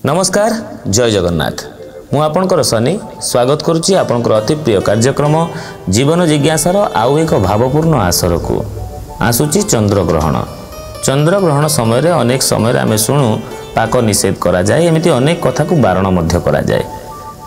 नमस्कार जय जगन्नाथ मु आपणकर सनी स्वागत करुच्ची आपणकर अति प्रिय कार्यक्रम जीवन जिज्ञासार आउ एक भावपूर्ण आसर को आसूची चंद्रग्रहण समय अनेक समय आम शुणु पाक निषेध करा जाए एमती अनेक कथा को बारण मध्य करा जाए।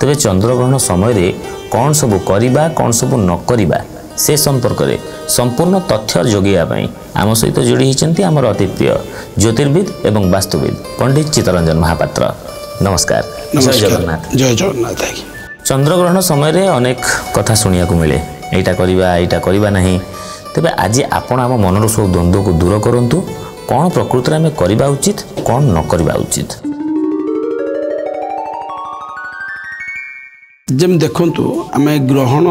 तेरे चंद्रग्रहण समय कौन सबू करिबा कौन सबू न करिबा से संपर्क में संपूर्ण तथ्य जोगाई आम सहित जोड़ी होती आमर अति प्रिय ज्योतिर्विद एवं वास्तुविद पंडित चित्तरंजन महापात्र। नमस्कार। जय जगन्नाथ। जय जगन्नाथ। चंद्रग्रहण समय अनेक कथा शुणा मिले यहाँ करवा नहीं तेरे आज आपण आम मनर सब द्वंद्व को दूर करूँ कौन प्रकृति में करवा उचित कौन न करवा उचित। जम देखंतु आम ग्रहण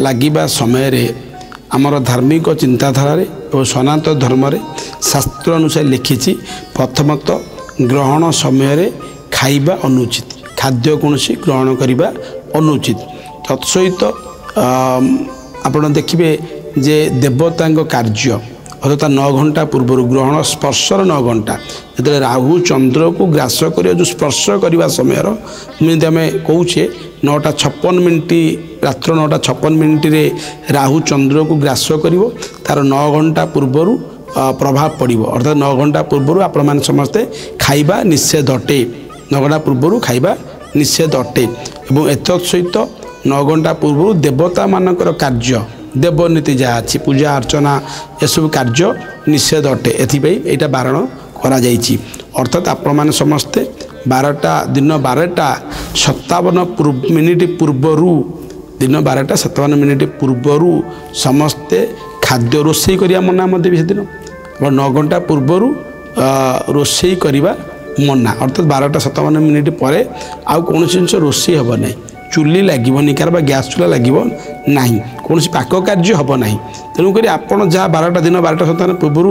लगिबा समय रे आमर धार्मिक चिंताधारा और सनातन धर्म रे शास्त्र अनुसार लिखी प्रथमतः ग्रहण समय रे खाइबा अनुचित खाद्य कौन ग्रहण करने अनुचित तत्सहित आपण देखिए जे देवता कार्य अर्थात 9 घंटा पूर्व ग्रहण स्पर्शर 9 घंटा जो राहु चंद्र को ग्रास कर जो स्पर्श करने समय आम कौचे 9:56 रात्र 9:56 राहु चंद्र को ग्रास कर तार 9 घंटा पूर्वर प्रभाव पड़ो अर्थात 9 घंटा पूर्व आपण मैंने समस्ते खाइबा निषेध अटे 9 घंटा पूर्व खाइबा निषेध अटे और एत सहित 9 घंटा पूर्व देवता मानकर कार्य देवनीति जहाँ अच्छी पूजा अर्चना यू कार्य निषेध अटे एटा बारण करा जाइछि। अर्थात आपण मैंने समस्ते 12टा दिन 12:57 मिनिट पूर्वर दिन 12:57 मिनिट पूर्वर समस्ते खाद्य रोषे करिया मना मध्य से दिन 9 घंटा पूर्वर रोषे करवा मना अर्थात 12:57 मिनिट पर आउ कौन जिन रोषे हम ना चुली लगे कार गैस चूल्हा लगे ना कौन पाक कार्य हम ना तेणुक आपड़ जहाँ 12टा दिन 12:57 पूर्व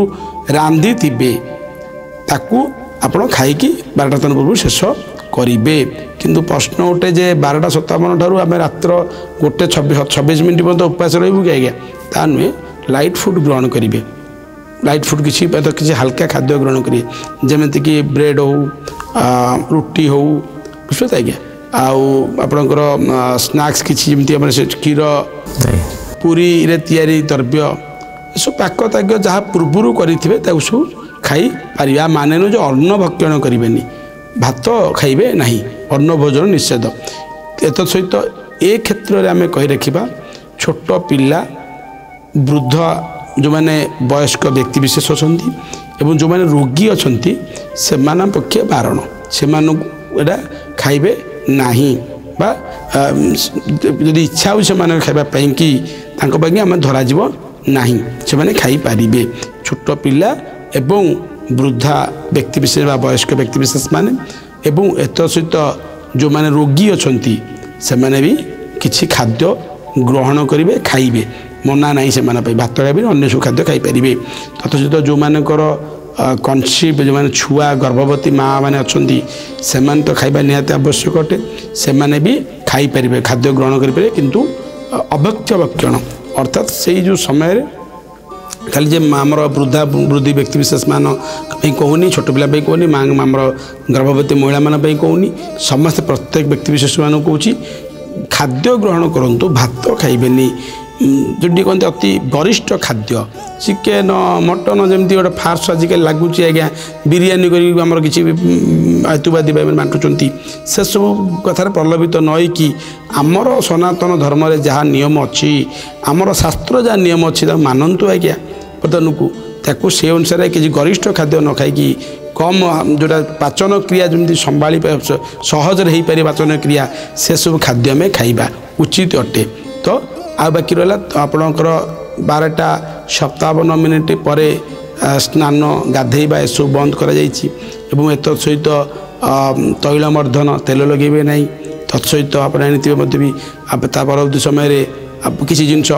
रांधि थे ताकू आपण खाईकी 12:57 पूर्व शेष करेंगे किंतु प्रश्न उठे जे 12:57 ठारू आम रात्र 1:26 मिनिट पर्यंत उपवास रही कि आज्ञा ता नुहे लाइट फुड ग्रहण करेंगे लाइट फुड किसी हल्का खाद्य ग्रहण करेंगे जमीक ब्रेड हो रुटी हो बुझे आज्ञा आपणकर स्नैक्स किसी क्षीर पूरी रे तैयारी द्रव्य सब पाक ताग्य जहाँ पूर्वर करेंगे सब खाई पारिबा माने न जो अन्न भक्षण करेंगे भात खाइबे नहीं अन्न भोजन निषेध। एत सहित ए क्षेत्र में आम कही रखा छोट पिला वृद्ध जो मैंने वयस्क व्यक्ति विशेष अच्छा जो मैंने रोगी अच्छा से पक्षे बारण से खाइबे नहीं बा जदि इच्छा हो खावाई कि आम धराजीव नहीं से खाई पारिबे छोट पिला एवं वृद्धा व्यक्ति विशेष वयस्क व्यक्ति विशेष माने एवं एत सहित जो मैंने रोगी अच्छा से मैंने भी किसी खाद्य ग्रहण करेंगे खाइबे मना नहीं से भात खाइबे अन्य सब खाद्य खाईपारे तथा सहित जो मानकर कनसीव जो मैंने छुआ गर्भवती माँ मैंने अच्छा से तो खाइबा निहाती आवश्यक अटे से मैंने भी खाईपारे खाद्य ग्रहण करेंगे किंतु अभक्ष्य भक्षण अर्थात से जो समय खाली जे आमर वृद्धा वृद्धि व्यक्ति विशेष मान कहूनी छोट पिला कहूनी माँ आमर गर्भवती महिला मान कहूनी समस्त प्रत्येक व्यक्ति विशेष मान कहूँ खाद्य ग्रहण करूँ भात खाइबेनी जोटी कहते अति गरिष्ठ खाद्य चिकेन मटन जमी गोटे फार्स आजिकल लगुच आज्ञा बिरियानी कर किसी हेतुवादी भाई बांटुंट से सब कथार प्रलोभित नईकि आमर सनातन धर्म रे जहाँ नियम अच्छी आमर शास्त्र जहाँ नियम अच्छी मानतु आज्ञा प्रधान को ताकू से अनुसार किसी गरिष्ठ खाद्य न खाई कम जोटा पाचन क्रिया जमी संभाली सहज हो पारे पाचन क्रिया से सब खाद्य में खाइबा उचित अटे। तो आ बाकी रहा तो आपणकर 12:57 मिनिट पर स्नान गाधेबा यू बंद कर एत सहित तैलमर्दन तेल लगे ना तत्सहित आप जानते भी परवर्ती समय किसी जिनस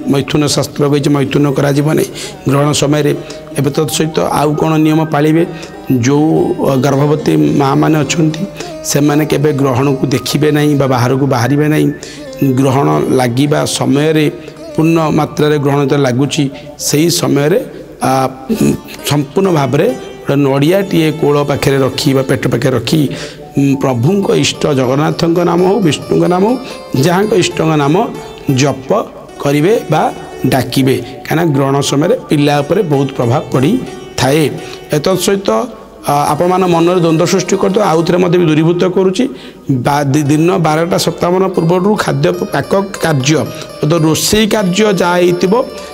मैथुन शास्त्र कही मैथुन करा ग्रहण समय एवं तत्सहित आउ कौन नियम पालिबे जो गर्भवती माँ मैंने अच्छा से मैंने केबे ग्रहण को देखिए ना बाहर को बाहर ना ग्रहण लगिबा समय पूर्ण मात्रा ग्रहण लगुच से ही समय संपूर्ण भाव गोटे नड़ियाटे कोल पाखे रखी पेट पाखे रखी प्रभुंक इष्ट जगन्नाथ नाम हो विष्णु नाम हो जहाँ इष्ट नाम जप करेंगे डाकिबे कहीं ग्रहण समय पिला बहुत प्रभाव पड़ी थाए एत सहित आपण मान मन द्वंद्व सृष्टि कर आउ थे दूरीभूत करुच्ची दिन 12:57 पूर्व खाद्य पाक कार्य तो रोषेई कार्य जहाँ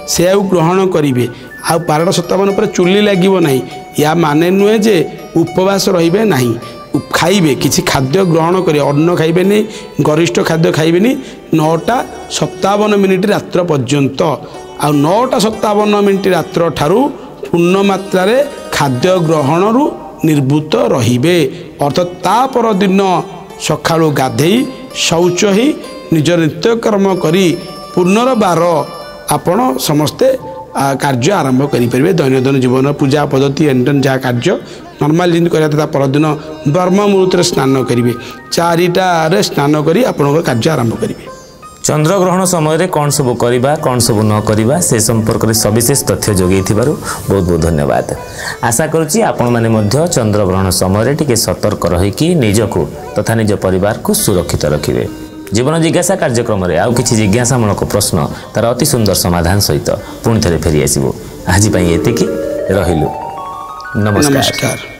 से ग्रहण करेंगे आ 12:57 पर चुली लगे ना या माने नुहे जे उपवास रे ना खाइबे किसी खाद्य ग्रहण करें अन्न खाइबे नहीं गरिष्ठ खाद्य खाइबे 9:57 रात्र पर्यंत आ 9:57 रात्र ठारू पूर्ण मात्रा खाद्य ग्रहण निर्भूत रहिबे अर्थात ता पर दिन सकाळु गाधेई शौच ही निज नित्यकर्म करी पुनर्बार आपण समस्ते कार्य आरंभ करेंगे दैनंदिन जीवन पूजा पद्धति एंटन जहाँ कार्य नॉर्मल जिन करा परदिन ब्रह्म मुहूर्त स्नान करेंगे 4टार स्नान करी आपण कार्य आरंभ करेंगे चंद्रग्रहण समय कौन सब करवा कौन सब न करवा से संपर्क में सविशेष तथ्य जोगई बहुत बहुत धन्यवाद आशा करुच्ची आपण मैंने चंद्रग्रहण समय टिके सतर्क रहीकि निजको तथा निज परिवार को सुरक्षित रखिए जीवन जिज्ञासा कार्यक्रम में आउ किछि जिज्ञासामूलक प्रश्न तार अति सुंदर समाधान सहित पुणी थे फेरी आसो आज एतिकी रहिलु नमस्कार।